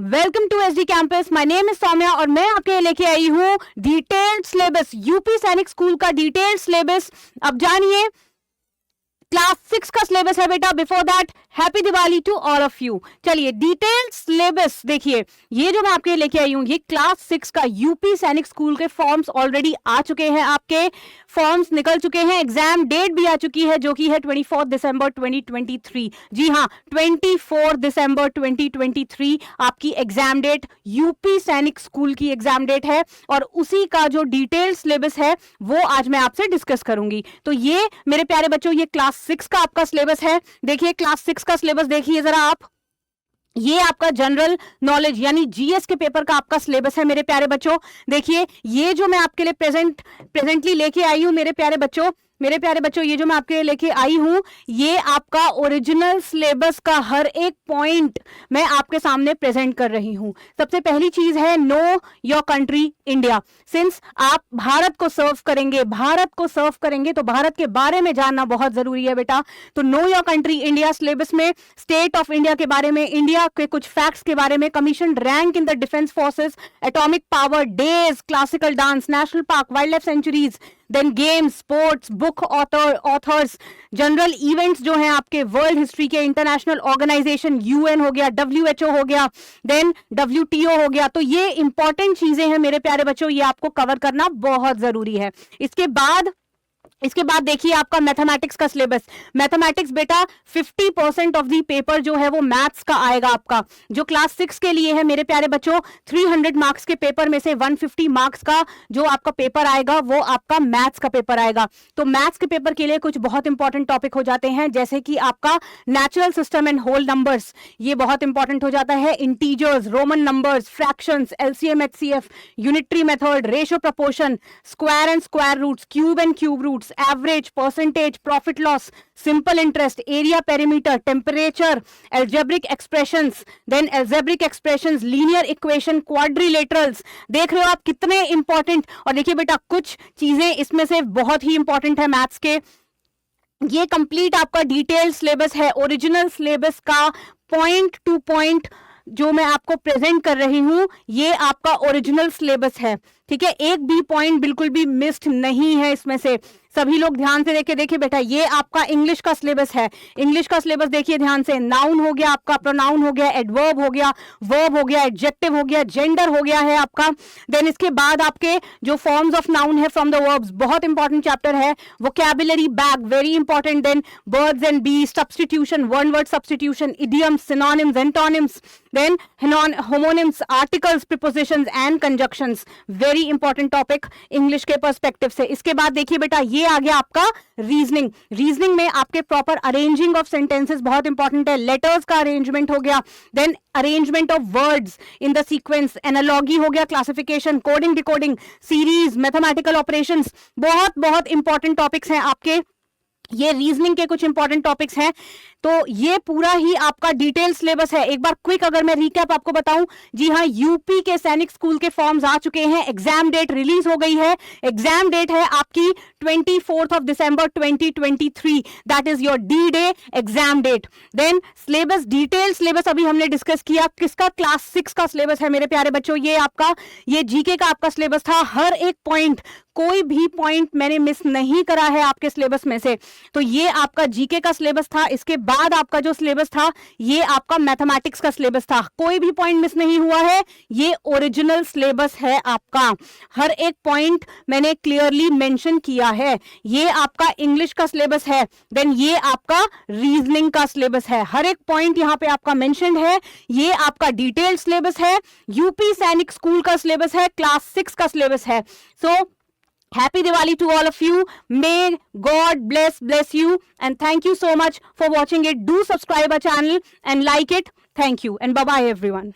Welcome to SD campus. My name is Saumya और मैं आपके लिए लेके आई हूँ detailed syllabus, UP Sainik school का डिटेल्ड सिलेबस। अब जानिए क्लास 6 का सिलेबस है बेटा। Before that happy Diwali to all of you. चलिए डिटेल्ड सिलेबस देखिए, ये जो मैं आपके लेके आई हूँ ये क्लास 6 का यूपी सैनिक स्कूल के फॉर्म्स ऑलरेडी आ चुके हैं, आपके फॉर्म्स निकल चुके हैं, एग्जाम डेट भी आ चुकी है जो कि है 24 दिसंबर 2023। जी हाँ, 24 दिसंबर 2023 आपकी exam date UP Sainik school की एग्जाम डेट है और उसी का जो डिटेल्ड सिलेबस है वो आज मैं आपसे डिस्कस करूंगी। तो ये मेरे प्यारे बच्चों ये क्लास 6 का आपका सिलेबस है। देखिए क्लास 6 का सिलेबस देखिए जरा आप, ये आपका जनरल नॉलेज यानी जीएस के पेपर का आपका सिलेबस है मेरे प्यारे बच्चों। देखिए ये जो मैं आपके लिए प्रेजेंटली लेके आई हूं मेरे प्यारे बच्चों, ये जो मैं आपके लिए लेके आई हूं ये आपका ओरिजिनल सिलेबस का हर एक पॉइंट मैं आपके सामने प्रेजेंट कर रही हूं। सबसे पहली चीज है know your country India. Since आप भारत को सर्व करेंगे तो भारत के बारे में जानना बहुत जरूरी है बेटा। तो know your country India syllabus में स्टेट ऑफ इंडिया के बारे में, इंडिया के कुछ फैक्ट्स के बारे में, commission rank in the defence forces, atomic power, days, classical dance, national park, wildlife sanctuaries, then games, sports, book authors, general events जो हैं आपके वर्ल्ड हिस्ट्री के, इंटरनेशनल ऑर्गेनाइजेशन, यूएन हो गया, डब्ल्यूएचओ हो गया, देन डब्ल्यूटीओ हो गया। तो ये इंपॉर्टेंट चीजें हैं मेरे प्यारे बच्चों, ये आपको कवर करना बहुत जरूरी है। इसके बाद देखिए आपका मैथमेटिक्स का सिलेबस। मैथमेटिक्स बेटा 50% ऑफ दी पेपर जो है वो मैथ्स का आएगा आपका, जो क्लास 6 के लिए है मेरे प्यारे बच्चों। 300 मार्क्स के पेपर में से 150 मार्क्स का जो आपका पेपर आएगा वो आपका मैथ्स का पेपर आएगा। तो मैथ्स के पेपर के लिए कुछ बहुत इंपॉर्टेंट टॉपिक हो जाते हैं, जैसे कि आपका natural system and whole numbers, ये बहुत इंपॉर्टेंट हो जाता है। Integers, Roman numbers, fractions, LCM HCF, unitary method, ratio proportion, square and square roots, cube and cube roots, average, percentage, profit loss, simple interest, area perimeter, temperature, algebraic expressions, then algebraic expressions, linear equation, quadrilaterals. देख रहे हो आप कितने important. और देखिए बेटा कुछ चीजें इसमें से बहुत ही इंपॉर्टेंट है मैथ्स के। ये कंप्लीट आपका डिटेल सिलेबस है, ओरिजिनल सिलेबस का पॉइंट टू पॉइंट जो मैं आपको प्रेजेंट कर रही हूं ये आपका ओरिजिनल सिलेबस है, ठीक है। एक भी पॉइंट बिल्कुल भी मिस्ड नहीं है इसमें से। सभी लोग ध्यान से देखिए बेटा, ये आपका इंग्लिश का सिलेबस है। इंग्लिश का सिलेबस देखिए ध्यान से। नाउन हो गया आपका, प्रोनाउन हो गया, एडवर्ब हो गया, वर्ब हो गया, एडजेक्टिव हो गया, जेंडर हो गया है आपका। देन इसके बाद आपके जो फॉर्म्स ऑफ नाउन है फ्रॉम द वर्ब्स, बहुत इंपॉर्टेंट चैप्टर है। Vocabulary bag very important. Then birds and bees, substitution, one word substitution, idioms, synonyms, antonyms, then homonyms, articles, prepositions and conjunctions, very important topic English के perspective से। इसके बाद देखिए बेटा ये आ गया आपका रीजनिंग में आपके प्रॉपर अरेंजिंग ऑफ सेंटेंसेस बहुत इंपॉर्टेंट है। लेटर्स का अरेंजमेंट हो गया, then arrangement of words in the sequence, analogy हो गया, classification, coding, decoding, series, mathematical operations, बहुत इंपॉर्टेंट टॉपिक्स हैं आपके। ये रीजनिंग के कुछ इंपॉर्टेंट टॉपिक्स हैं। तो ये पूरा ही आपका डिटेल सिलेबस है। एक बार क्विक अगर मैं रिकैप आपको बताऊं, जी हाँ, यूपी के सैनिक स्कूल के फॉर्म्स आ चुके हैं, एग्जाम डेट रिलीज हो गई है। एग्जाम डेट है आपकी 24 दिसंबर 2023, that is your D day exam date. Then syllabus, detail syllabus अभी हमने डिस्कस किया किसका, क्लास 6 का सिलेबस है मेरे प्यारे बच्चों। ये आपका ये जीके का आपका सिलेबस था, हर एक पॉइंट, कोई भी पॉइंट मैंने मिस नहीं करा है आपके सिलेबस में से। तो ये आपका जीके का सिलेबस था। इसके बाद आपका जो सिलेबस था ये आपका मैथमेटिक्स का सिलेबस था, कोई भी पॉइंट मिस नहीं हुआ है। ये ओरिजिनल सिलेबस है आपका, हर एक पॉइंट मैंने क्लियरली मेंशन किया है। ये आपका इंग्लिश का सिलेबस है, देन ये आपका रीजनिंग का सिलेबस है, हर एक पॉइंट यहां पे आपका मेंशन्ड है। ये आपका डिटेल्ड सिलेबस है, यूपी सैनिक स्कूल का सिलेबस है, क्लास 6 का सिलेबस है। सो Happy Diwali to all of you. May God bless you and thank you so much for watching it. Do subscribe our channel and like it. Thank you and bye bye everyone.